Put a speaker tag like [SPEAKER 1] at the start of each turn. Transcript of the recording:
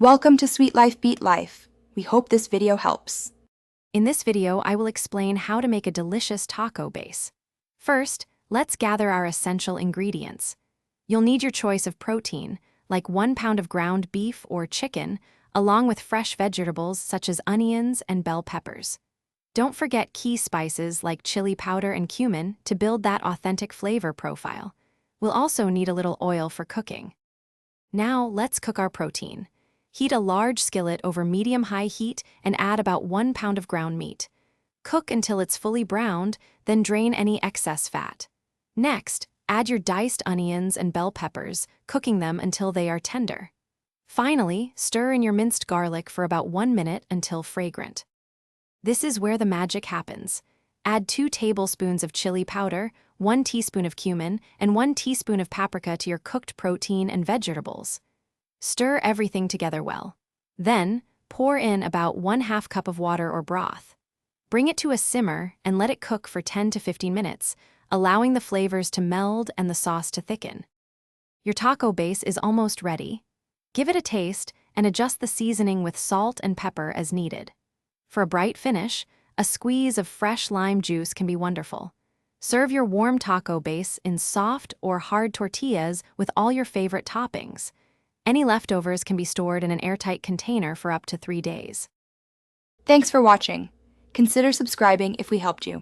[SPEAKER 1] Welcome to Sweet Life Beat Life. We hope this video helps.
[SPEAKER 2] In this video, I will explain how to make a delicious taco base. First, let's gather our essential ingredients. You'll need your choice of protein, like 1 pound of ground beef or chicken, along with fresh vegetables such as onions and bell peppers. Don't forget key spices like chili powder and cumin to build that authentic flavor profile. We'll also need a little oil for cooking. Now, let's cook our protein. Heat a large skillet over medium-high heat and add about 1 pound of ground meat. Cook until it's fully browned, then drain any excess fat. Next, add your diced onions and bell peppers, cooking them until they are tender. Finally, stir in your minced garlic for about 1 minute until fragrant. This is where the magic happens. Add 2 tablespoons of chili powder, 1 teaspoon of cumin, and 1 teaspoon of paprika to your cooked protein and vegetables. Stir everything together well. Then, pour in about 1/2 cup of water or broth. Bring it to a simmer and let it cook for 10 to 15 minutes, allowing the flavors to meld and the sauce to thicken. Your taco base is almost ready. Give it a taste and adjust the seasoning with salt and pepper as needed. For a bright finish, a squeeze of fresh lime juice can be wonderful. Serve your warm taco base in soft or hard tortillas with all your favorite toppings. Any leftovers can be stored in an airtight container for up to 3 days.
[SPEAKER 1] Thanks for watching. Consider subscribing if we helped you.